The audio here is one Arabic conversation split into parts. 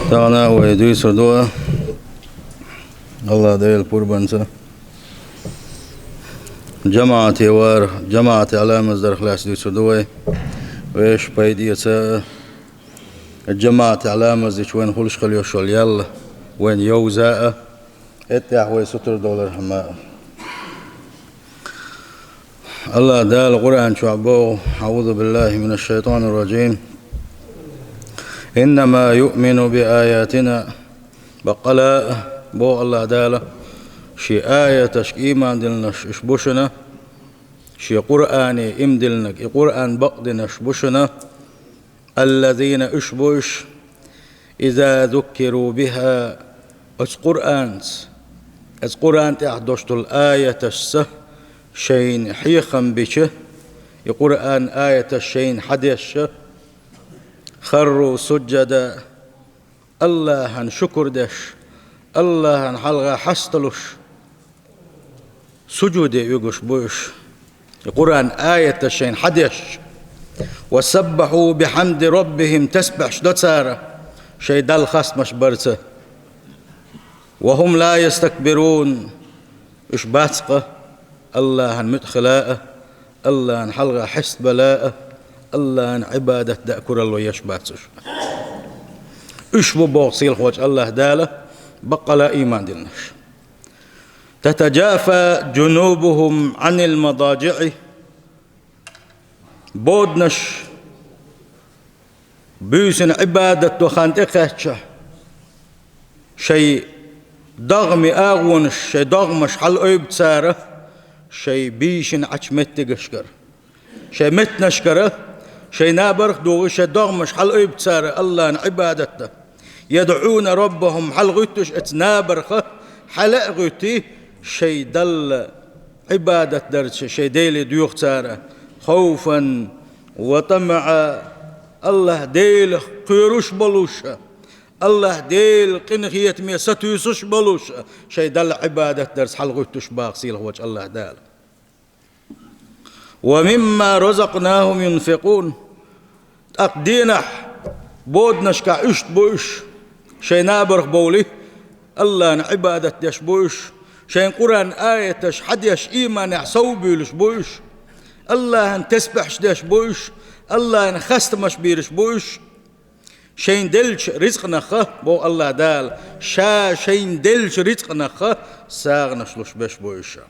تانا ويدوي سردوه الله ديل قربانسا جماعة على مصدر خلاص دوي سردوه ويش بايدية الجماعة على مصدر وين خلش خليو شول يلا وين يوزاء اتح ويستر دولار حماء الله دال القرآن شعبه أعوذ بالله من الشيطان الرجيم إنما يؤمن بآياتنا بقلاء بو الله دال شي آية تشكيما دلنا شبوشنا شي قرآن امدلنا قرآن بقدنا شبوشنا الذين اشبوش إذا ذكروا بها از قرآن تحدشت الآية تشسه شين حيخم بشه القرآن آية الشين حديش خروا سجدا الله شكر دش الله حلغا حستلوش سجود يقش بوش القرآن آية الشين حديش وسبحوا بحمد ربهم تسبح شدتسارة شي دل خاص مش برسه وهم لا يستكبرون إش باسقه الله مدخلاءه الله حلغة حس بلاءه الله عبادة دأكر الله يشباتش إش بوصيل خوش الله داله بقى إيمان دلنش تتجافى جنوبهم عن المضاجع بودنش بيسن عبادة وخانت إخاتشه شي ضغمي آغونش شي ضغمش حل أيب تساره شي بيشن عش متقشكر شي متنشكره شي نابرخ دوغ شي ضغمش حل أيب تساره الله عبادته يدعون ربهم حل غيتش اتنابرخه حل غيتي شي دل عبادة درس شي ديلي ديوخ تساره خوفا وطمعا الله ديل قيروش بلوشه الله ديل قنخية مية ستوسش بلوش شي دل عبادة درس حلغوتش باقسيل وجه الله دال ومما رزقناهم ينفقون أقدينا بودنش كعشت بوش شي نابرخ بولي الله عبادة دش بوش شي قرآن آية حديش إيمان يحسو بيلش بوش الله تسبحش دش بوش الله خستمش بيرش بوش شين دلش رزقنا خه بو الله دال شين دلش رزقنا خه ساغنش لش بش بويشا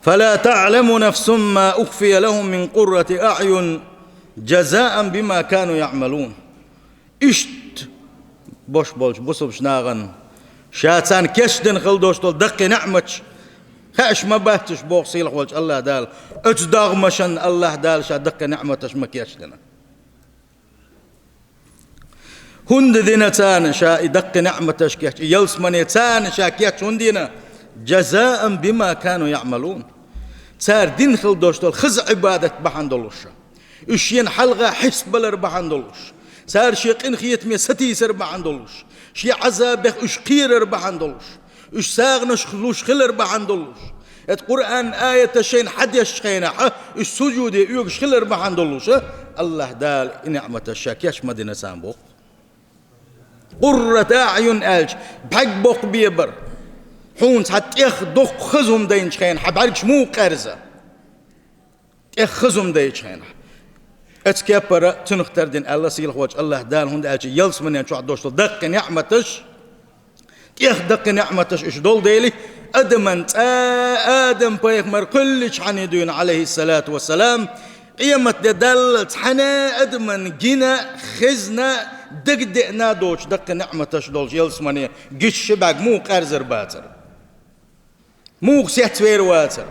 فلا تعلم نفس ما أخفي لهم من قرة أعين جزاء بما كانوا يعملون إشت بوش بولش بوسبش ناغن شاتان كشدن خلدوش تول دقي نعمتش خاش ما باتش بو صيلح وجه الله دال اجداغ مشان الله دال شا دقي نعمتش ما كيشدنا هند دينا تان شا يدق نعمتش كيش يلس من تان شا كيش هندينا جزاء بما كانوا يعملون تار دين خل دوشتول خز عبادة بحندلوش اشين حلقة حس بلر بحندلوش سار شيقين خيت مي ستي سر بحندلوش شي عذاب اش قير بحندلوش اش ساغنش خلوش خلر بحندلوش القرآن آية شين حديش خينا اش سجود يوغش خلر بحندلوش الله دال نعمة الشاكيش مدينة سامبو قرة أعين ألج بحق بوق بيبر حونس حتى يخدق خزهم دينش خين حبعركش مو قرزة يخزهم دينش خين اتكبر تنختار دين الله سيلخ وجه الله دال هند ألج يلس من ينشوع دوشتو دق نعمتش يخدق نعمتش إش دول ديلي آدم بيكمر كلش حنيدون عليه الصلاة والسلام قيمة دلت حنا أدمن جنا خزنا دقدقنا دوش دق نعمتش دولش يلسماني قش باق مو قرزر باتر مو سيتوير واتر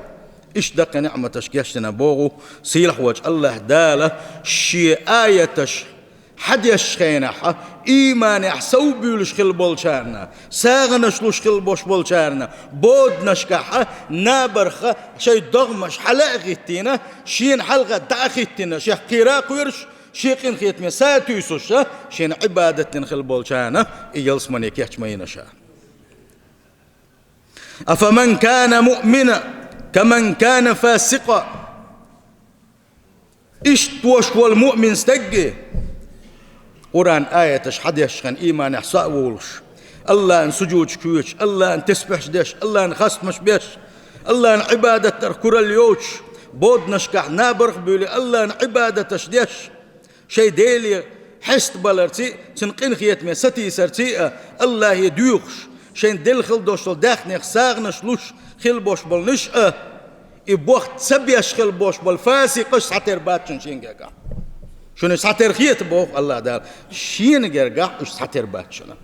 إيش دق نعمتش كيشتنا بوغو سيلح وجه الله داله شي آيتش حد يشخينح إيمان يحسو بيولش خل بولشارنا ساغنش لوش خل بوش بولشارنا بود نشكح نابرخ شي دغمش حلق غيتينا شين حلقة داخيتنا شي قراق ويرش شيقين خيت من ساتيسوش شين عبادة خل بولشارنا إيالس من يكيحش ما ينشا أفمن كان مؤمنا كمن كان فاسقا اشتوش والمؤمن استجي قرآن آية حد يشخن إيمان إحصاء وولش الله أن سجود كويش الله أن تسبح ديش الله أن خاص مش بيش الله أن عبادة تركور اليوش بود نشكح نابرخ بيولي الله أن عبادة تشديش شيء ديلي حست بلرتي تنقين خيات من ستي سرتي الله يديوخش شين دل خل دوشل داخني خساغنش لوش خل بوش بلنش إبوخت سبيش خل بوش بالفاسي قش ساتر باتشن شينجا شنو ساتر خيات بوخ الله دار شين جرجع قش ساتر باتشن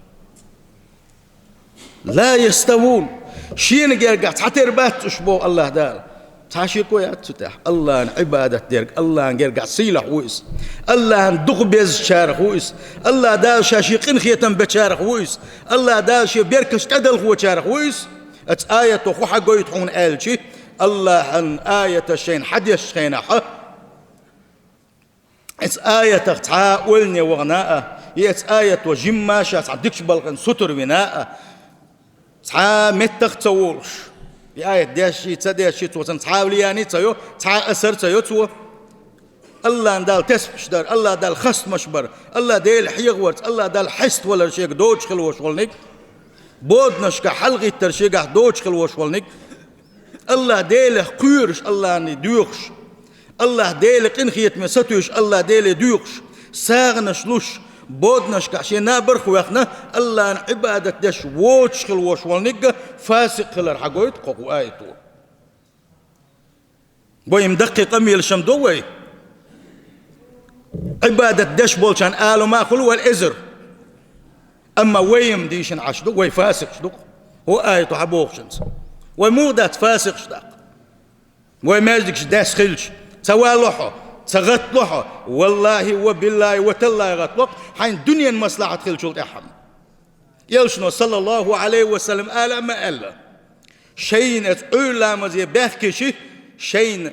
لا يستوون شين جرجع ساتر باتش بوخ الله دار تاشيكو يا تفتح الله عبادة ديرك الله جرجع سيلح ويس الله دغبز شارخ ويس الله دا شاشيقين خيتم بشارخ ويس الله دا شي بيركش تدل هو شارخ ويس ات آية خو حقو يتحون آلشي الله عن آية الشين حديش خيناحه ات آية تعاولني وغناء يت آية وجمة شات عدكش بلغن ستر بناء تعا متخ تولش بآية داشي تداشي توتن تعاولي يعني تيو تعا أسر تيو تو الله دال تسبش دار الله دال خست مشبر الله ديل حيغورت الله دال حست ولا شيء دوج خلوش ولنك بود نشك حلقي ترشيقه دوج خلوش ولنك الله ديل قيرش الله ني ديوخش الله ديل قنخيت من ستوش الله ديل ديوخش ساغنش لوش بود نشك عشان نابرخ ويخنا الله عبادة دش ووش خلوش ولنك فاسق خلر حقويت قوة آيتو بوي مدقق أمي الشمدوي عبادة دش بولشان آلو ما خلو والإزر أما ويم ديشن عشدو وي فاسق شدو هو آيتو حبوخشنس ومودات فاسق شداق وماجدكش داس خلش توالوحو تغطلوحو والله وبالله وتالله غطلوح حين دنيا مصلحة خلشولت أحم يلشنو صلى الله عليه وسلم آلا ما ألا شين أتعولا مزي باحكيشي شين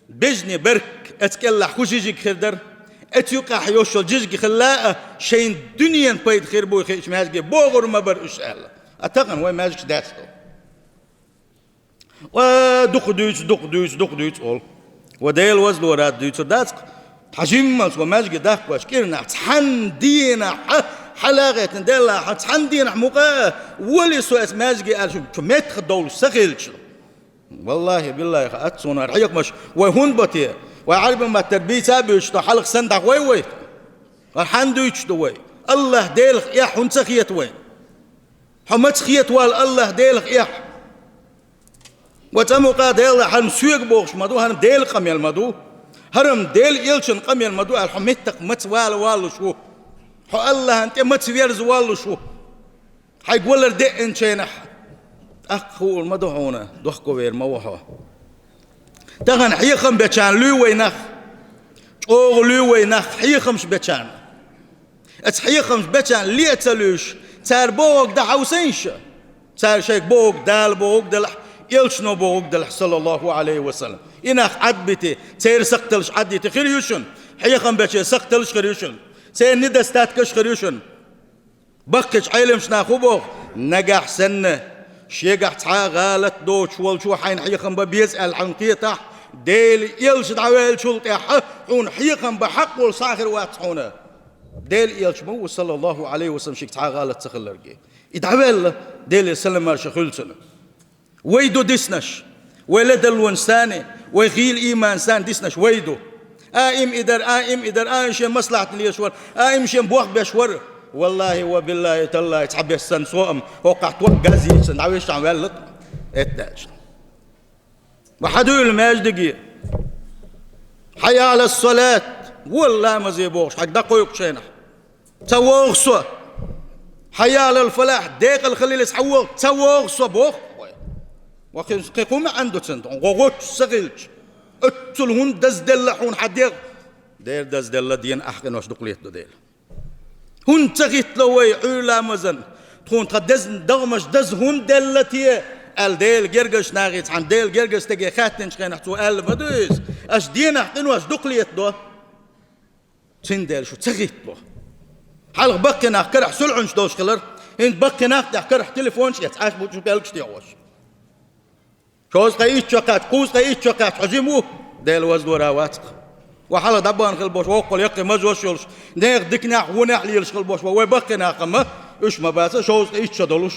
بجني برك أتكلا خوشيجيك خردر أتيوقع حيوشل جيجي خلاء شين دنيا بايد خير بوي خيش ماجي بوغر ما بر أشعال أتقن وين ماجيش داتو ودق دويت أول وديل وزل وراد دويت داتك حجمت وماجي داك واشكيرنا تحن دينا حلاقة نديلا تحن دينا موقع ولي سوء ماجي قال شو متخ دول سخيلش والله بالله أتسونا رحيق مش وهون بطيء وعرب ما تربية سابيش حلق سندق وي الحندويش دوي الله ديلخ يا حن سخيت وين حمت خيت وال الله ديلخ يا وتموقع ديل حن سوق بوش مدو هن ديل قميل مدو هرم ديل يلشن قميل مدو الحمتك مت وال شو حو الله انت مت ويرز وال شو حيقول دي ان شينح أخو المدعونة دخكو وير موحوا تغن حيخم بيتشان لو وينخ أو لو وينخ حيخمش بيتشان ات حيخمش بيتشان ليه تلوش تار بوق ده حوسينش تار شيك بوق دال بوق دلح يلشنو بوق دلح صلى الله عليه وسلم إنخ عدبتي تير سقتلش عديتي خريوشن حيخم بيتشان سقتلش خريوشن تير ندستاتكش خريوشن بقش عيلمش ناخو بوق نجح سنة شيقح تعا غالت دوش والشو حين حيخم بيسأل عن قيطح ديل يلش دعوال شلطح حون حيخم بحق والصاخر واتحونه ديل يلش مو صلى الله عليه وسلم شيك تعا غالت تخلرقي يدعوال ديل يسلم مارش خلصنا ويدو ديسنش ولد الونساني ويغيل إيمان سان ديسنش ويدو آئم إدر شيء مصلحة ليشور شيء بوخ بيشور والله وبالله تالله يتحب السن صوم وقعت وقازي سن عويش عم يلط اتاج وحدول ما يجدقي حي على الصلاة والله ما زيبوش حق دقويق شينح تسووغ صو حي على الفلاح ديق الخليل يسحوغ تسووغ صو بوخ وقيقوم عنده سنت وغوش سغيلش اتلهن دزدلحون حديق دير دزدل دين أحقن واش دقليت ديل هون تغيت لوي علا مزن تكون تدزن دغمش دز هون دلتي الديل جرجش ناغيت عن ديل جرجش تجي خاتن شخين حتو قال بدوس اش دينا حقن واش دقليت دو تندل شو تغيت له حلق بقنا كرح سلعنش دوش خلر هند بقنا كرح تليفونش يتعاش بوشو بالكش تيوش شوز قيت شقات قوز قيت شقات حجمو ديل وزدو راواتق وحلا دبان خلبوش وقل يقي مزوش يلش نيق دكناح ونح ليلش خلبوش ويبقي ناقمه إيش ما بس شوز إيش شدولش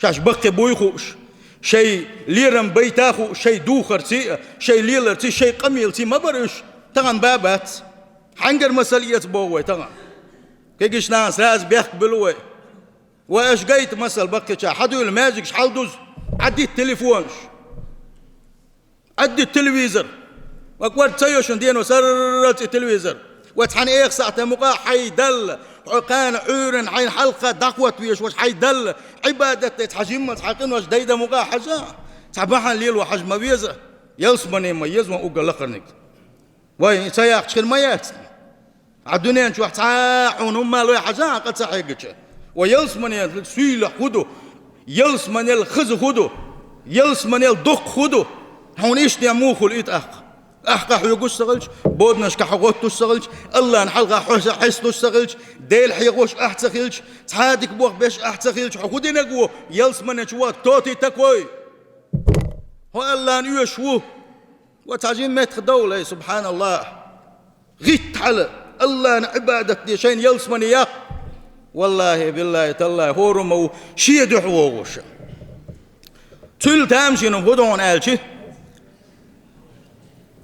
شاش بقي بويخوش شيء ليرم بيتاخو شيء دوخر تي شيء ليلر تي شيء قميل تي ما برش تغن بابات حنجر مسؤولية بوي تغن كيش ناس راز بيقبلوا وايش قيت مثل بقي شا حدو الماجيك شحال دوز عدي التليفونش عدي التلفزيون وكور تسيوشن دينو سرت التلفزيون وتحن ايه ساعة مقا حيدل عقان عورن عين حلقة دقوة ويش وش حيدل عبادة تحجم تحقن وش ديدا مقا حجا تعبحن ليل وحجم بيزة يلسمني ميز وقال لقرنك وين سياق شكل ميات الدنيا نشوح تعاون هم لو حجا قد صحيقك ويلسمني سيل خدو يلسمني الخز خدو يلسمني الدق خدو هون ايش نعموخو لقيت أحقا حيقو استغلش بودناش كحقوتو استغلش الله نحلقا حسنو استغلش ديل حيقوش أحتغلش تحادك بوخ بيش أحتغلش حقودي نقو يلس من يشوات توتي تكوي هو الله نيوشوه وتعجين ميتخ دولة سبحان الله غيت على الله نعبادة دي شين يلس من ياق والله بالله تالله هورمو شيدو حوغوش تل تامشي نمهدون آلشي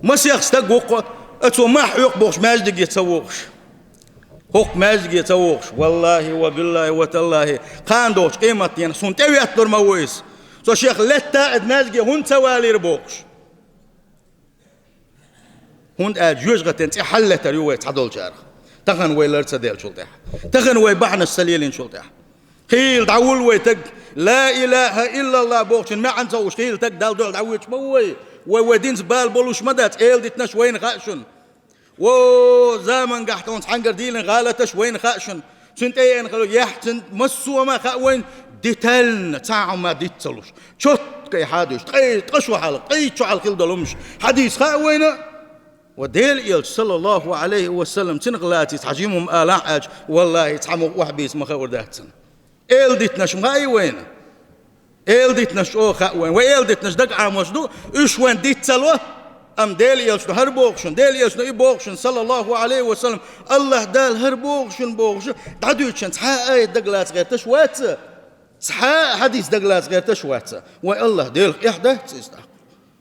مسيخ استقوق اتو ما حيق بوش ماجدك يتسوقش حق ماجدك يتسوقش والله وبالله وتالله قاندوش قيمتين سنت اوي اتدر مويس سو شيخ لتا اد ماجدك هون توالي ربوكش هون اد جوجغتين تي حلتا ريوه تعدول جارخ تغن وي لرسا ديل شلتح تغن وي بحنا السليلين شلتح قيل دعول وي تق لا اله الا الله بوكش ما عنتوش قيل تق دال دول دعويش موي ودين زبال بولوش مدات ديتناش وين خاشن زمان قحتون حنقر ديلن غالتش وين خاشن سنت اين خلو يحتن مسو ما خا وين ديتلن تاع ما ديتلوش شوت كي حادش قشوا حال قيتشو على الخيل دلمش حديث خا وين وديل صلى الله عليه وسلم تنغلاتي تحجيمهم الاعج والله تعموا وحبيس ما خور داتن ديتناش ماي وين ديتناش او خا وين ديتناش دق عاموش دو ايش وين ديتلوه ام ديل يلشنو هربوغشن ديل يلشنو يبوغشن صلى الله عليه وسلم الله دال هربوغشن بوغشن دعدوشن صحا اي دقلات غير تشوات صحا حديث دقلات غير تشوات والله ديل يحدث تستحق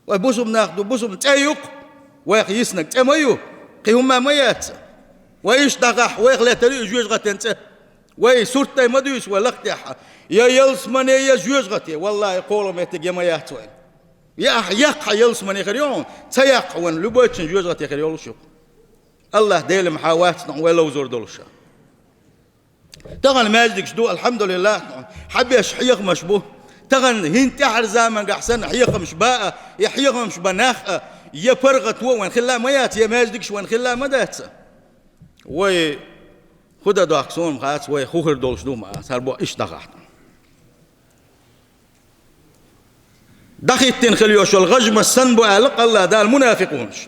وبوسم ناخدو بوسم تايق ويخ يسنك تميو قيهما ميات ويش دغح ويخ لا تري جوج غتنت وي سورتي مدوس ولقتها يا يلسمني يا جوج غتي والله يقولوا ما تجي ميات وين يا يق يلسمني خريون تيق وين لبوتشن جوج غتي خريول شو الله ديل محاواتنا ولا وزور دولش تغن ماجدك شدو الحمد لله حبيش حيق مشبوه تغن هنت احر زمان احسن حيق مش باء يحيق مش بناخ يا فرغت وين خلا ميات يا ماجدك وين خلا مدات وي خدا دو اكسون خاص وي خوخر دولش دو ما سربو ايش دغحت دخيتين خليوش الغجم السن بو علق الله دا المنافقونش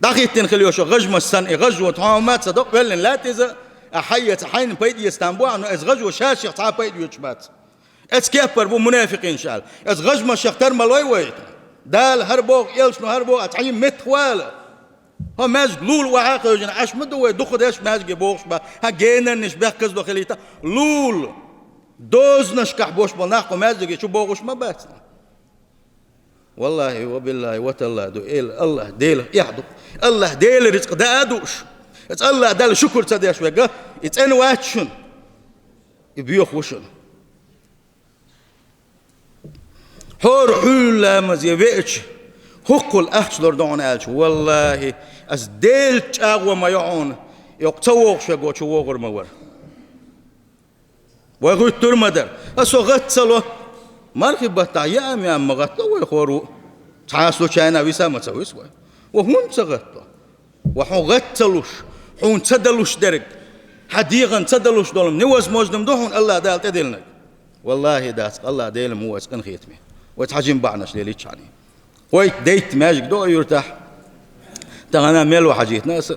دخيتين خليوش غجم السن غجوة عامات صدق بلن لا تزا احية حين بيد يستنبو عنو از غجوة شاشي تعا بيد يجبات از كيبر بو منافقين شال از غجم الشيخ ترمى الوي دال هربوغ يلشنو هربوغ اتعيم متخوال ها ماج لول وعاقل جن اش مدو دخد اش ماج بوغش با ها جينا نش بخز دو خليتا لول دوز نشكح بوش بناخ ماج شو بوغش ما بات والله وبالله وتالله دو الله ديل يحدو الله ديل رزق دادوش الله دال شكر تداش وقا اتن واتشن يبيوخ وشن حور حول مزي بيتش حقل احشلر دون الش والله از ديل تاغو ما يعون يقتوغ شغو شوغر مور وغوت ترمدر اسو غتسلو ماركي بتا يا ام مغتو ويخورو تاسو چاينا ويسا ما تسويس وهون تغتو وحو غتلوش حون تدلوش درك حديغن تدلوش دولم نوز موجدم دوحون الله دال تدلنا والله داس الله ديل مو اسكن خيتمي وتحجم بعناش ليلي تشاني ويت ديت ماجك دو يرتاح تغنا ميلو حاجيت ناس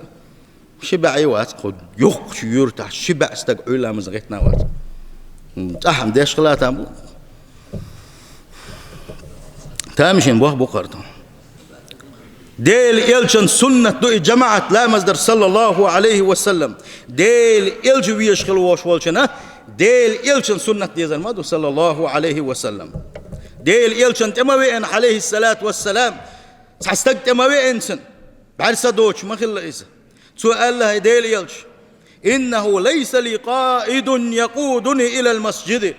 شبع ايوات قد يخ يرتاح شبع استقعوا لا مزغيتنا وات احم ديش خلاتا تامشين بوه بقرتون ديل يلشن سنة دو جماعة لا مصدر صلى الله عليه وسلم ديل يلج ويشخل وشولشنا ديل يلشن سنة ديزل مادو صلى الله عليه وسلم ديل يلشن تموين عليه الصلاة والسلام سحستق تموين سن بعرسة دوش ما خلا إيسا سؤال الله ديل يلش إنه ليس لي قائد يقودني إلى المسجد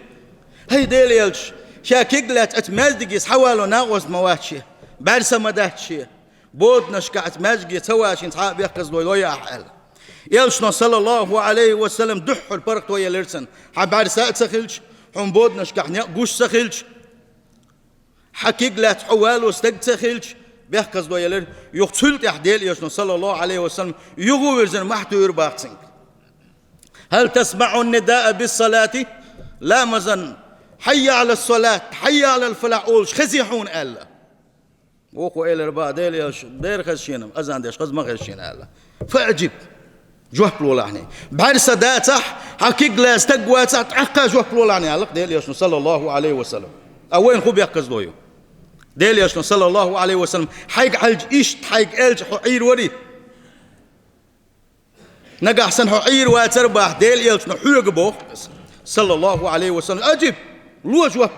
هاي ديل يلش شاكيقلات اتمازدقيس حوالو ناغوز مواتشي بعرسة مداتشي بود نشكعت ماجي تواشين صحاب يقص لويا حال يلشنا صلى الله عليه وسلم دح البرق ويا لرسن حبار ساعت سخلش حم بود نشكعني قوش سخلش حكيق لا تحوال واستق سخلش بيقص لويا لر يقتلت احديل يلشنا صلى الله عليه وسلم يغورزن محتو يرباقسن هل تسمع النداء بالصلاة لا مزن حي على الصلاة حي على الفلاح أولش خزيحون ألا وقو إلى ربا دير خشينا أزان ديش خز ما خشينا ألا فأجب جوه بلولاني بعد سداتح حقيق لا استقوى تحقق جوه بلولاني علق ديل يشنو صلى الله عليه وسلم أوين خوب يقص دويو ديل يشنو صلى الله عليه وسلم حيق حلج إيش حيق إلج حعير وري نقع حسن حعير واتربح ديل يشنو حيق بوخ صلى الله عليه وسلم أجب لو جوه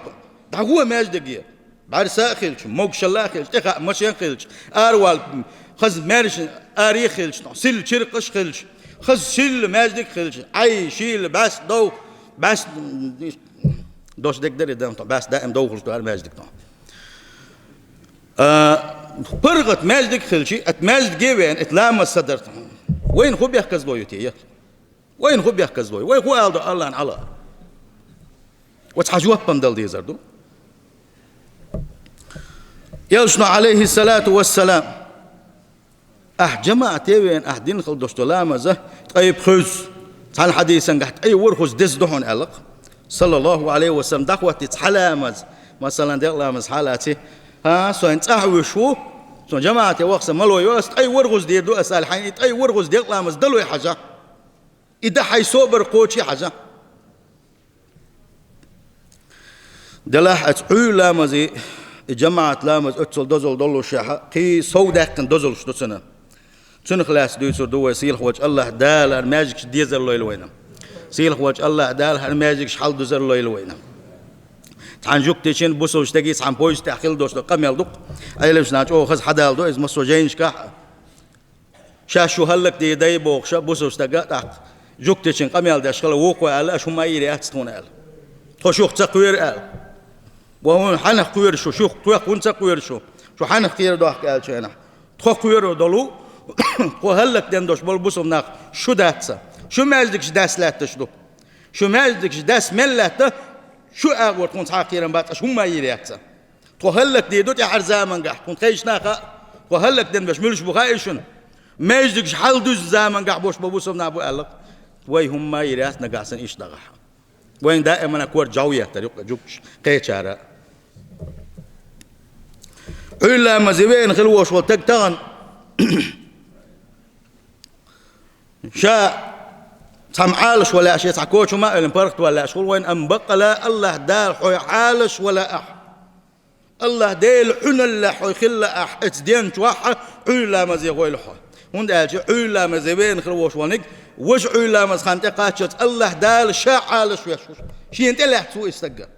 ده هو ماجدقية بعد ساخلش موكش الله خلش تخا مشين خلش أروال خز مارش أري خلش سيل شرقش خلش خز سيل ماجدك خلش أي شيل بس دو بس دوش دك دري دام بس دائم دو خلش دو ماجدك برغت ماجدك خلشي أتماجد جيوين إتلام الصدر وين خو بيحكز بويتي وين خو بيحكز بوي وين خو ألدو الله على وتحجوه بندل دي زردو يلشنا عليه الصلاة والسلام جماعة وين دين خل دوشتلامزة طيب خز تعال حديثا قحت أي ورخز دز دهون ألق صلى الله عليه وسلم دعوة تحلامز مثلا دلامز حالاتي سو أنت شو سو جماعة وقت ملو يوست أي ورخز دير دو أسأل حين أي ورخز دلامز دلو حاجة إذا حي صبر قوتي حاجة دلاح لامزي جماعة لامز أتصل دزل دلو شاحة قي صودق دزل شو سنة سنة خلاص دويسر دو سيل خوج الله دال الماجيك ديزر لو يلوينا سيل خوج الله دال الماجيك حال دزر لو يلوينا تعنجوك تيشين بوسو اشتاقيس عن بويس تحخيل دوش قم يلدق أي لمش ناج أو خز حدا يلدو إز مصو جينش كح شاشو هلك دي داي بوخ بوسو اشتاقات جوك تيشين قم يلدش خلا وقوة على أشو ما يري أتستون قال خشوخ تقوير قال وهون حنخ قوير شو توق وانت قوير شو حنخ قير دوح قال شو أنا قوير دلو وهلك دندوش بالبوسو ناق شو داتسا شو مالدكش داس لا تشدو شو مالدكش داس ملته شو أقول كنت حقيرا بات شو ما يرياتسا وهلك دي دوت حرزامن قح كنت خيش ناقة وهلك دندوش ملش بخايشون مالدكش حال دوز زامن قح بوش ببوسو نابو قالك وي هم ما يريات نقاسن إيش دغح وين دائما أكور جوية طريقة جوكش قيتشارة إلا ما زبين خلوش وتقتغن شاء سمعالش ولا أشياء تعكوش ما الانبرت ولا أشغل وين أنبق لا الله دال حي عالش ولا أح الله ديل حن الله حي خل أح اتدين توحى إلا ما زي غوي لحى هند أجي إلا ما زبين خلوش ونق وش إلا ما خانتقاتشت الله دال شاء عالش ويشوش شي أنت لا تسوي استقر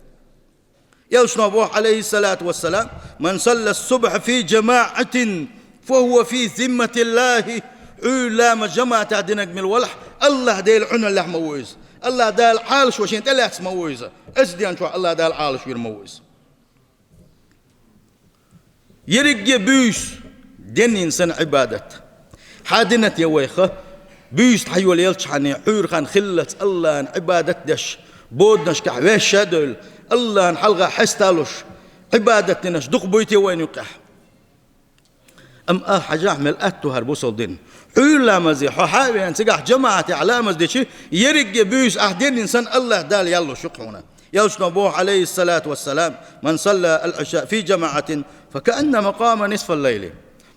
يلشنا أبوه عليه الصلاة والسلام من صلى الصبح في جماعة فهو في ذمة الله إلا ما جماعة دينك من الولح الله ديل عنا الله مويز الله دال عالش وشين تلا تسمويزه أسديان شو الله دال عالش يرمويز يرجع بيش دين إنسان عبادة حادنة يا ويخه بيش تحيول يلش حني حور خان خلت الله عبادة دش بودنش كحويش شادل الله حلقة حستالوش عبادة نش دق بيتي وين يقح أم حاجة أحمل أتو هربوصل دين حول مزي حاوي أن سجح جماعة علامة ديشي يرجع بيس أحدين إنسان الله دال يلا شقونا يلش نبوه عليه الصلاة والسلام من صلى العشاء في جماعة فكأن مقام نصف الليل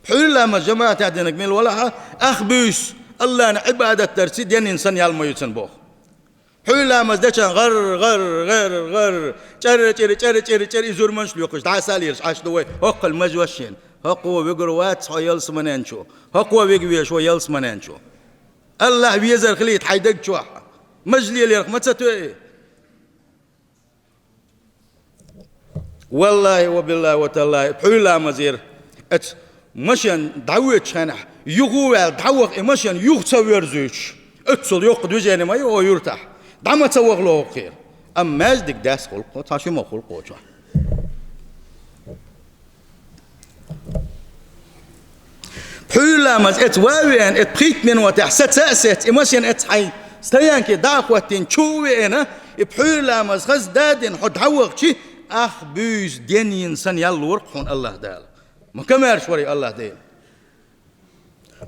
حول ما جماعة أحدينك من الولها أخ بيس الله عبادة ترسيد ين إنسان يالما يتسنبوه حول ما زدشان غر جر زور منش ليوكش دع ساليرش عاش دوي وقل مجوشين هقوة بيقروات هو يلس منانشو هقوة بيقويش هو يلس منانشو الله بيزر خليت حيدق شوح مجلي اللي ما تتوي والله وبالله وتالله بحول مزير ات مشان دعوت شنح يغوى دعوق مشان يغتصور زوج اتصل يقد وجهنا ما هو يرتاح دعم تسوق له خير اما دك داس خلقه تاشي ما خلقه شو بحول مز ات واوين ات بخيت من وتحسد سأسات مشان ات حي ستيان كي داقوتين شوي انا بحول مز خز دادن حد عوق شي اخ بوز دين انسان يلا ورقون الله دال ما كمارش وري الله دال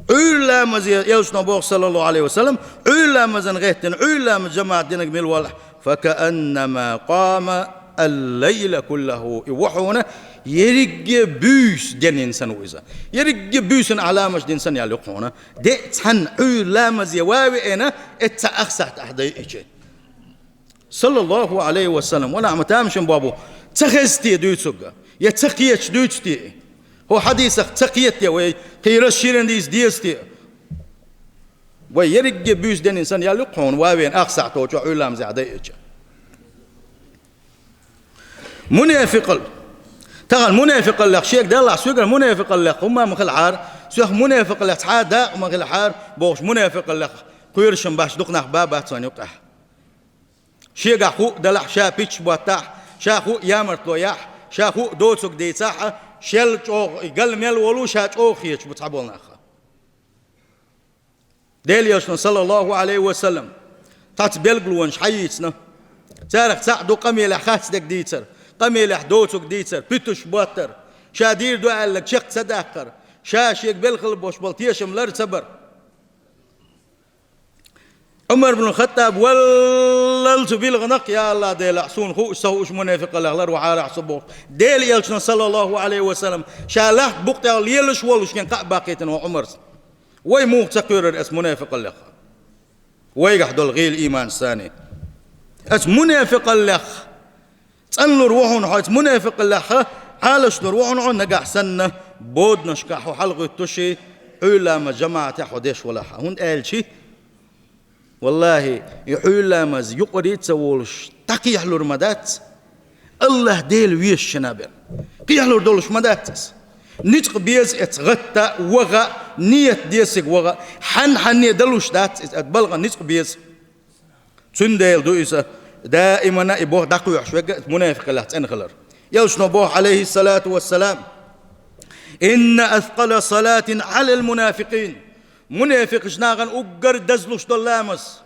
علا مز يلش نبوغ صلى الله عليه وسلم علا مزن غيتن علا مز جماعة دينك ميل والح فكأنما قام الليل كله يوحونا يرق بوس دين انسان وإذا يرق بوس علامة دين انسان يلقونا دي تحن علا مز يواوي انا اتأخسات احدي صلى الله عليه وسلم ونعم تامشن بابو تخستي دوتسوغا يتقيتش دوتستي هو حديثك تقيت يا وي قيل الشيرين ديس ديستي ويرق بوس دين انسان يلقون واوين اخسع توجع علام زعديتش منافق تغل منافق لك شيك دلع سوق المنافق لك هما مخل عار سوق منافق لك عاده مخل عار بوش منافق لك قيرشن باش دقنا بابات يقح شيء قاخو دلع شا بيتش بواتح شاخو يامر طوياح شاخو دوتسوك ديتاح شل جو قال ميل ولو شا جو خيش بتعبولنا اخا ديل يشن صلى الله عليه وسلم تات بلغلون حييتنا تارك تعدو قميل خاص دك ديتر قميل دوتسوك ديتر بيتش بواتر شا دير دو قال لك شق صداقر شا شيك بلغل بوش بلتيشم لر صبر عمر بن الخطاب وللت بالغنق يا الله ديل عصون خو سوش منافق الله وعار عصبوك ديل يلشنا صلى الله عليه وسلم شالح بقطع ليلش ولش كان باقيتن وعمر وي مو تقرر اس منافق الله وي قحدو الغيل ايمان ثاني اس منافق الله تنلر روحون حيت منافق الله حالش روحون نقع سنه بود نشكح حلقه تشي علماء جماعه حديش ولا هون قال شي والله يحول لامز يقري تسولش تقيح لور مدات الله ديل ويش شنابل قيح لور دولش مداتس نتق بيز اتغطى وغا نية ديسك وغا حن دلوش دات اتبلغ نتق بيز تنديل دو إسا دائما يبوه داقو يحشوك منافق الله تنخلر يلش نبوه عليه الصلاة والسلام إن أثقل صلاة على المنافقين منافق شناغن أقر دزلوش دلامس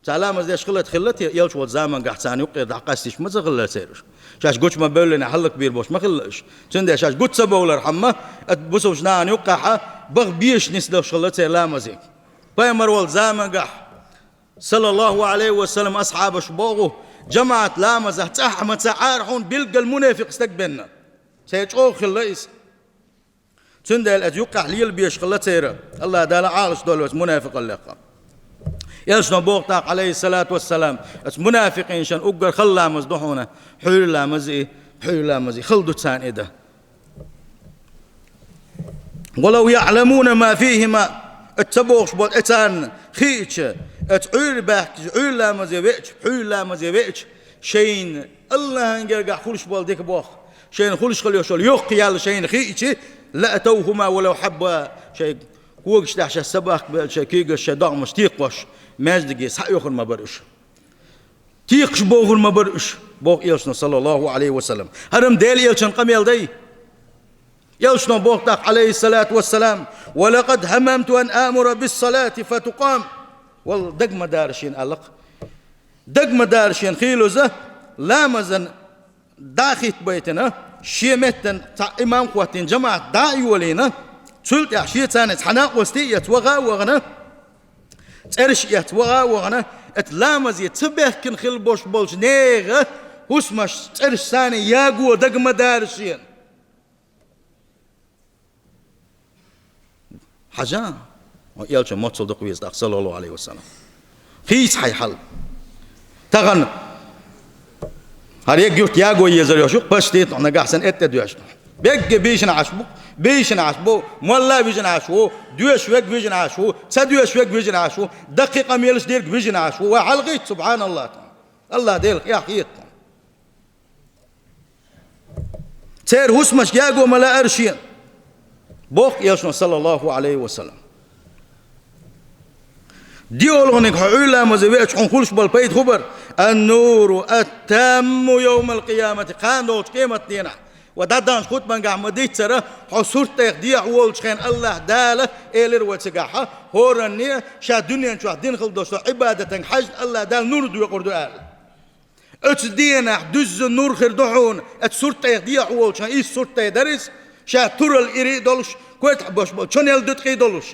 سلامس ديش خلت يلش والزامن قحسان يقير دعقاستيش ما زغلا سيرش شاش قوش ما بولنا حلق بير بوش ما خلش تندي شاش قوش سبولر حما اتبسو شناغن يقاحا بغ بيش نسلوش خلت سلامزي بايمر والزامن قح صلى الله عليه وسلم أصحاب شبوغه جماعة لامزة تحمد سعارحون بلقى المنافق استقبلنا سيجوخ الليس تندل أتيوقع ليل بيش خلت سيرة الله دال عارش دول منافق اللقاء يلشنا بوقتاق عليه الصلاة والسلام منافقين شان أقر خلا مزدحونا حول لا مزي خلدو تسان إده ولو يعلمون ما فيهما اتبوغش بود اتان خيتش اتعير باك عير لا مزي بيتش حول لا مزي بيتش شين الله انقرقع خلش بول ديك بوخ شين خلش خليوشول يقيال شين خيتش لا أتوهما ولو حب شيء كوجش دعش السباق شيء كيجش دعمش تيقوش ماجدجي سحيوخر ما برش تيقش بوغر ما برش بوغ يلشنا صلى الله عليه وسلم هرم ديل يلشن قميل دي يلشنا بوغ تاق عليه الصلاة والسلام ولقد هممت أن آمر بالصلاة فتقام والدق مدارشين ألق دق مدارشين خيلوزة لامزن داخت بيتنا شيمتن تا إمام قواتين جماعة داعي ولينا تلت عشية ثانية حناق وستية وغا وغنا ترشية وغا وغنا اتلامز يتبه كن خل بوش بولش نيغة هسمش ترش ثاني ياقو دق مدارشين حاجة يالش موتصل دقويز داق صلى الله عليه وسلم خيس حي حل تغن هر یک جوت یاگو یزر یاشو پشتیت نگاه سن ات دویش بيج بيجن عشبو بيجن عشبو مولا بيجن عشبو دوش ويك بيجن عشبو سدوش ويك بيجن عشبو دقيقة ميلش ديرك بيجن عشبو وعلقيت سبحان الله الله ديلك يا خيط تير هسمش ياقو ملا أرشين بوك يشنو صلى الله عليه وسلم ديولونك حولا مزويش عن كلش بالبيت خبر النور التام يوم القيامة قاندوش قيمة دينا ودادانش خود من قاع مديت سرا حصور تيخديع وولش خين الله دالة إيلر وتسقاحة هورنية شا دنيا شو دين خلدوش عبادة حج الله دال نور دو يقردو آل اتدينا دز النور خردوحون اتسور تيخديع وولش إيس سور تيدرس شا تورل إيري دولش كويت حبوش بول شون يلدوت قي دولش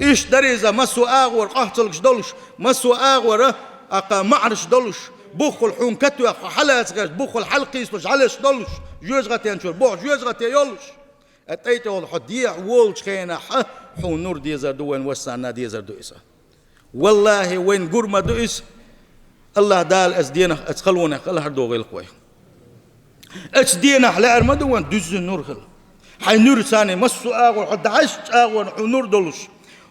إيش دريزة مسو آغور قهتلكش دولش مسو آغور أقا معرش دولش بوخ الحون كتو أخو حلقة غاش بوخ الحلقي يسلوش علش دولش جوز غتي انشور بوخ جوز غتي يولش اتأيت اول حديع وولش خينا حون نور ديزر دوين وسعنا ديزر دوئسا والله وين قرمة دوئس الله دال اسدينا اتخلونا الله دوغي القوي اسدينا لا ارمدوان دوز النور خل حي نور ثاني مسو آغور حد عشت آغور حون نور دولش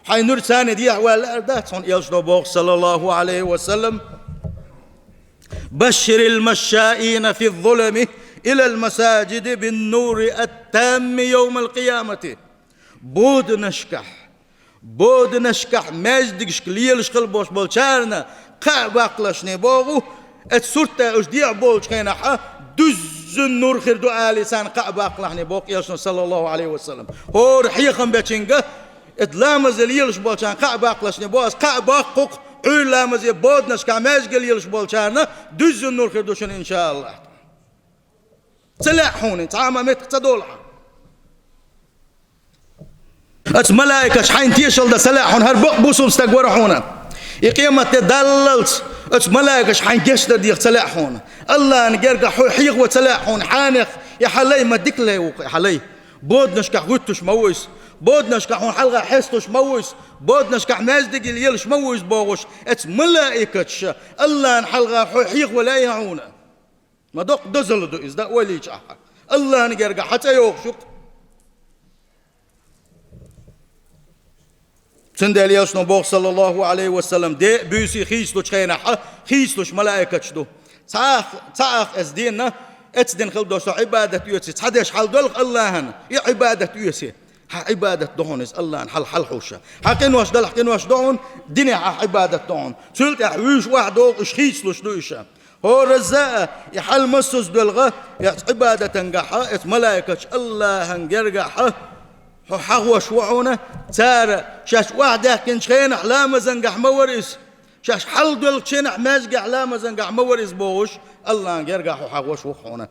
حي نور ثاني دي أحوال أردات صن يلشنو بوخ صلى الله عليه وسلم بشر المشائين في الظلم إلى المساجد بالنور التام يوم القيامة بود نشكح ماجدك شكليل شكل بوش بولشارنا قاعب أقلشني بوغو اتسورتا اشديع بولش خينا دز النور خير دعا لسان قاعب أقلحني بوغ يلشنو صلى الله عليه وسلم هو رحيخا بيتشنقه اتلامز اليلش بولشان قاعب أقلشني بوغ قاعب أقوق علامز يبودنش كعماش قل يلش بولشارنا دز النور خير دوشن إن شاء الله سلاحوني تعامى متك تدولها ات ملائكة شحين تيشل دا سلاحون هربق بوسول استقورحونا يقيمة تدللت ات ملائكة شحين جشتر ديخ سلاحونا الله نقرق حيق وسلاحون حانخ يا حلي ما ديك لي يا حلي بودنش كحوتش مويس بودنش كحون حلقة حستش مويس بودنش كحماز ديك اليلش مويس بوغش ات ملائكة الله نحلقة حيق ولا يعونا ما دوق دزل دو إزدا وليش أحد الله نقرق حتى يوغشك سندال ياسنو بوغ صلى الله عليه وسلم دي بيسي خيسلوش خينا خيسلوش ملائكة شدو تاخ ازدينا اتدين خلدوش عبادة يوسي تحديش حال دولق الله هنا يا عبادة يوسي عبادة دهونس الله حل حوشة حقين واش دل حقين واش دهون دنيا عبادة دهون سلت احويش واحد دوغ اش خيسلوش دوشا هو رزاء يحل مسوس دلغة عبادة تنقحة ملائكة الله هنقرقحة حغوش وعونه تار شاش واحدة كنش خين أحلام زنقح موريس شاش حل دل شين مازق أحلام زنقح موريس بوش الله هنقرقح وحغوش وعونه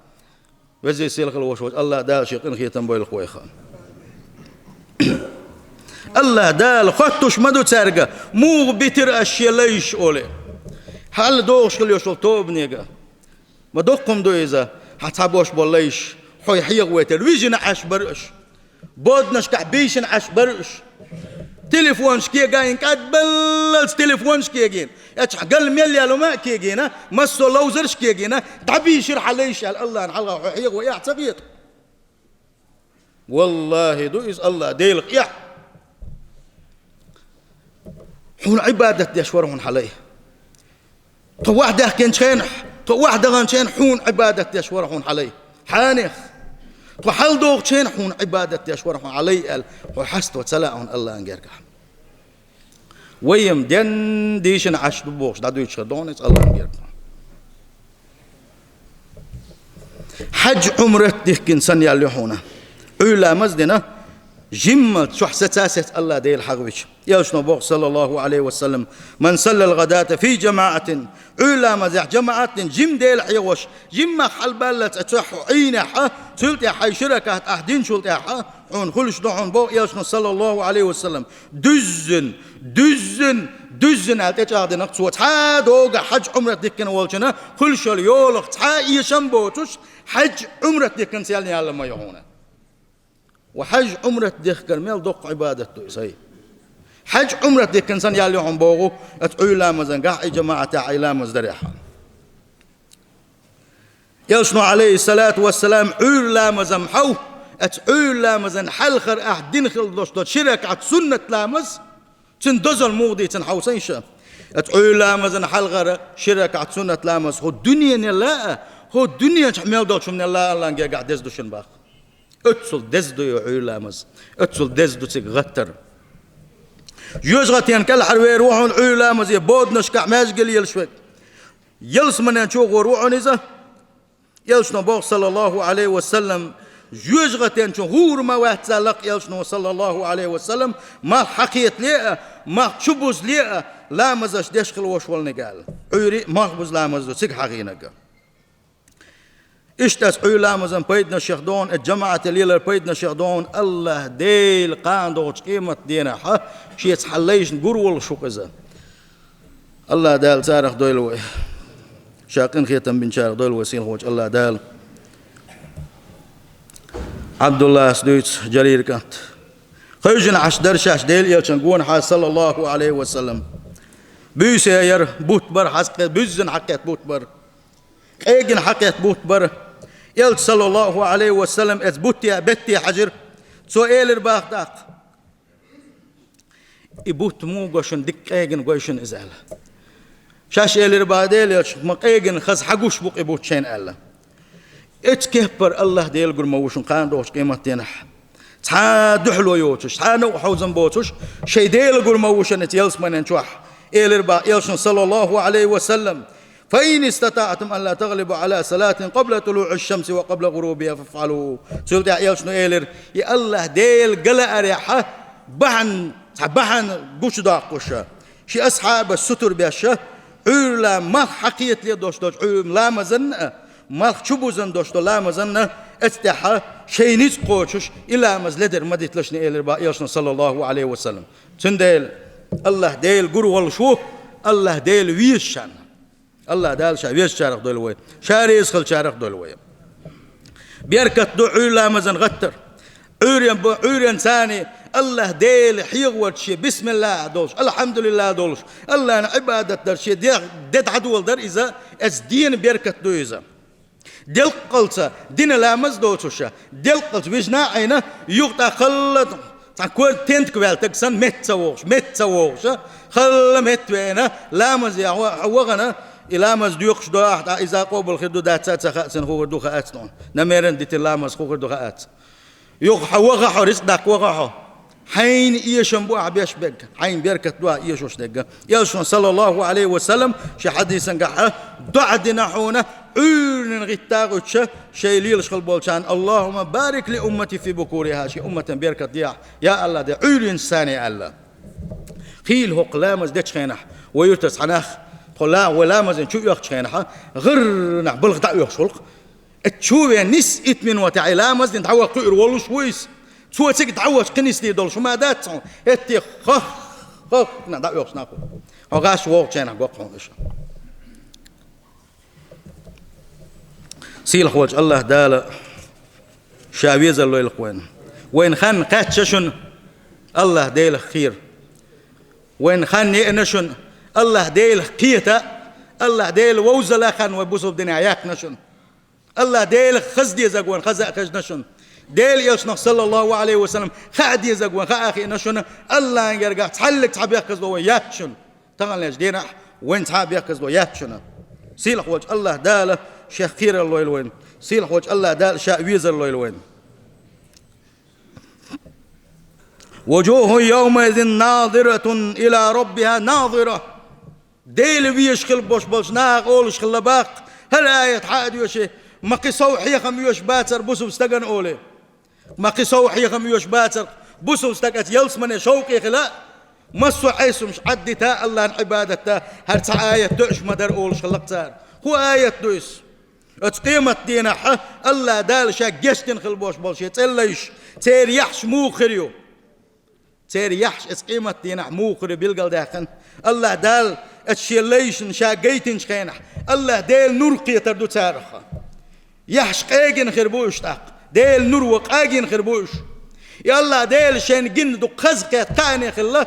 وزي سيلخ الوشوش الله دال شيقين خيتن بوي الخويخان الله دال خطوش مدو تارقة مو بيتر أشياء ليش أولي هل دوغش كل يوشل توب نيجا ما دوقكم دو إذا حتابوش بوليش حوي حيق ويتر ويجن عش برش بودنش كعبيشن عش برش تليفونش كي جاين كاد بلش تليفونش كي جين قال ميل يا لما كي جينا مسو لوزرش كي جينا تعبيشر حليش الله نحلقه حيق ويا تبيط والله دو إز الله ديلق يا حول عبادة يشورهن عليه تو واحدة كان شين تو واحدة كان شين حون عبادة يشورهن عليه حانخ تو حل دوغ شين حون عبادة يشورهن عليه وحست وتلاعن الله انجرك ويم دين ديشن عش دبوش دادو يشردونس الله انجرك حج عمرة ديكن سن ياليحونا علا مزدنا جمة شحستاسة الله دي الحغوش يوشنو بوغ صلى الله عليه وسلم من صلى الغداة في جماعة علا مزح جماعة جم دي الحيوش جمة حلبالة اتوحو عينها سلت حي شركة اهدين شلت عون خلش دعون بوغ يوشنو صلى الله عليه وسلم دزن هالتجاهد نقصو تا دوغا حج عمرة ديكن والجنا خلش اليولغ تا ايشن بوتوش حج عمرة ديكن سيالني على ما يهونا وحج عمرة ديك كرمال دوق عبادة سي حج عمرة ديك إنسان يالي عم بوغو اتعوي لامزن قاعي جماعة عيلا مزدريحة يلشنو عليه الصلاة والسلام عول لامزم حو عول لامزن حلخر دين خل دوش شرك عت سنة لامز تندزل مودي تنحوسين شا عول لامزن حلخر شرك عت سنة لامز هو الدنيا نلا هو الدنيا تحمل دوش من الله نجا قاعد دزدو شنباخ اتسل دزدو عول لامز اتسل دزدو تغتر يوزغتين كل حروي روحون عول لامز يبود نشكع ماجقل يلشوك يلس من ينشوغ روحون إذا يلشنو بوغ صلى الله عليه وسلم يوزغتين شو هور ما واحد سالق يلشنو صلى الله عليه وسلم ما حقيت ليه ما شبوز ليه لا مزاش دشخل وشول نقال عوري ما خبز لا مزو سيك حقينك اشتاس عول لا مزن بيدنا شيخدون الجماعة الليلة بيدنا شيخدون الله ديل قاندوش قيمة دينا ها شي يتحليش نقول شو قزا الله دال تاريخ دويلوي شاقين خيتم بن شارق دول وسيل خوش الله دال عبد الله سدويت جرير كانت خيجن عشدر شاش ديل يلشنقون حاس صلى الله عليه وسلم بيسير بوت بر حسق بيزن حقيت بوت بر ايجن حقيت بوت بر يلت صلى الله عليه وسلم از بوتي بتي حجر سؤال الباخ داق يبوت مو قوشن دك ايجن قوشن ازال شاش إلى بعدين يش مقيجن خز حقوش بق يبوت شين الله اتكبر الله ديل قر موشن قاندوش قيمة تنح تحدحلو يوتش تحنو حوزن بوتش شي ديل قر موشن يلس من ينشوح إلى بعد يلشن صلى الله عليه وسلم فإن استطعتم أن لا تغلبوا على صلاة قبل طلوع الشمس وقبل غروبها فافعلوا سولت يلشن إلى يا الله ديل قلا أريحة بحن قوش داقوشة شي أصحاب الستر بيشه علا ما حقيت لي دوش عم لا مزن ما شبوزن دوش لا مزن استحى شيء نسقوش إلى مزلدر ما ديتلشني إلى بايشنا صلى الله عليه وسلم تندل الله ديل قرو والشو الله ديل ويشان الله دال ويش شارق دولوي شاري يسخل شارق دولوي بيركت دو علا مزن غتر عوريان ثاني الله ديل حيغوت شي بسم الله دولش الحمد لله دولش الله عبادة در شي ديت عدول در إذا از دين بيركت دو إذا ديل قلت دين لامز دوتوشا ديل قلت ويجنا عينا يغطى خلط تكون تنت كوال تكسن مت سووش خل مت وينا لامز يا وغنا إلامز ديوقش دو إذا قبل خدو دات ساتسخ خوغر دو خاتنون نمرن ديت لامز خوغر دو خات يوق وغحو رزق داك وغحو حين إيشن بو عبيش بق حين بيركت دوا إيشوش دقة يلشون صلى الله عليه وسلم شي حديث نقحه دعدنا حونه عون غتاغوتش شي ليلش خلبولشان اللهم بارك لأمتي في بكورها شي أمة بيركت ديا يا الله دي عون إنساني الله خيل هو قلامز ديتش خينح ويرتس عناخ قلا ولامز شو يخش خينح غر نعبلغ دا يخشلق تشوفي نس من وتعي لامز نتعوى قير والله شويس شو تيجي تعوش كنيس لي دول شو ما دات هتي خخ ندا يوش ناكو هغاش وقت أنا قاقون سيل خوج الله دال شاويز الله القوين وين خان قاتششن الله ديل خير وين خان ينشن الله ديل قيتا الله ديل ووزلا خان وبوسو بدنا ياك نشن الله ديل خزدي زقون خزق خج نشن ديل يلشنا صلى الله عليه وسلم خاد يزقون خاخي نشن الله يرجع تحلق تعب يقز له ياتشن تغل ليش دينا وين تعب يقز له ياتشن سيل خوج الله دال شيخ خير الله الوين سيل خوج الله دال شاويز الله الوين وجوه يومئذ ناظرة إلى ربها ناظرة ديل ويشخل بوش بوش ناق أولش خلباق هل آية حاد يوشي ما قصوا حيخم يوش باتر بوسو استقن أولي ما قصوا حيخم يوش باتر بوسو استقت يلس من شوقي خلا مسو عيسو مش عدتا الله عبادتا هل آية تؤش مدر أولش خلقتار هو آية دويس اتقيمت دينا حا الله دال شاك جشتن خلبوش بوش يتسليش تير يحش موخريو تير يحش اتقيمت دينا موخريو بيلقل داخن الله دال اتشيليشن شاقيتن شخينح الله ديل نور قيتر دو تارخا يحش قاقين خربوش تاق ديل نور وقاقين خربوش يالله ديل شين جن دو قزقيت قاني خلا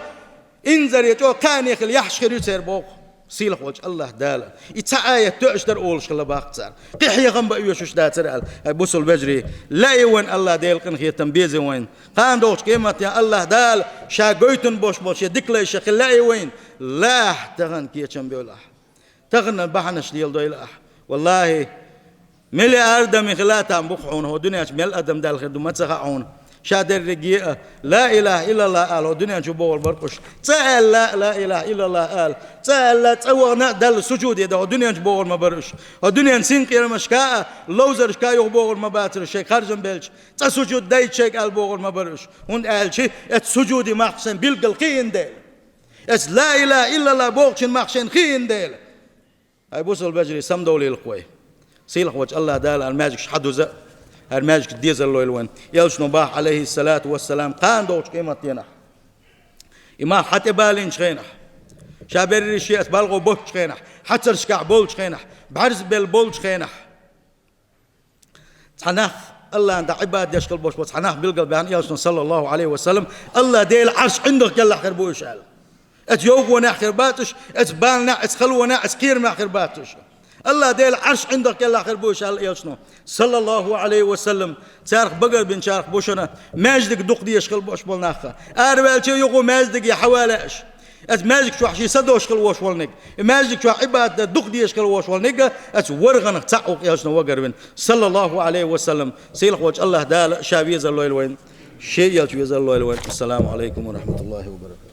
انزر يتو قاني خل يحش خريو تير بوق سيلخ وجه الله دالا يتعاية تأشتر أولش خلا باقتار قيحيا غنبا يوشوش داتر بوصل بجري لا يوين الله ديل قن خي تنبيزي وين قام دوش قيمة يا الله دال شاقويتن بوش بوش يدكلا يشيخ لا يوين لا تغن كي يتشنبيو لاح تغن البحنش ديال دوي لاح والله ملي أردم خلاتا بخعون هو دنيا مل أدم دال خدو ما تسخعون شادر رجيئة لا إله إلا الله قال ودنيا جبوا البرقش سأل لا إله إلا الله قال سأل لا تسوى دل سجود يده ودنيا جبوا المبرش ودنيا نسين كير مشكاء لوزر شكا يغبوا المباتر الشيء خارجن بيلش تسجود دايت شيء قال بوا المبرش هون قال شيء السجود محسن بيلقى القين ديل اس لا إله إلا الله بوقشن محسن قين ديل هاي بوصل بجري سمدولي القوي سيلخ وجه الله دال الماجك شحدو زق الماجك ديزل لو الوين يلش نباح عليه الصلاة والسلام قان دوش قيمة ينح إما حتى بالين شخينح شابر الشيء بالغو بوش شخينح حتى رشكع بول شخينح بعرز بالبول شخينح تحنخ الله عند عباد يشكل بوش بس تحنخ بالقلب يعني يلش صلى الله عليه وسلم الله ديل عرش عندك يلا خربوش قال اتيوق وناخر باتش اتبالنا اتخلونا اتكير ناخر باتش الله ديل عرش عندك يلا خير بوش يلشنو صلى الله عليه وسلم تارخ بقر بن شارخ بوشنا ماجدك دق دي يشغل بوش بولناخا اربالتي يقو ماجدك يا حوالاش ات ماجدك شو حشي صدو يشغل وش ولنك ماجدك شو عباد دق دي يشغل وش ولنك ات ورغنك تعوق يلشنو وقر بن صلى الله عليه وسلم سيلخ وجه الله دال شابيز الله الوين شيء يلشو يز الله الوين السلام عليكم ورحمة الله وبركاته.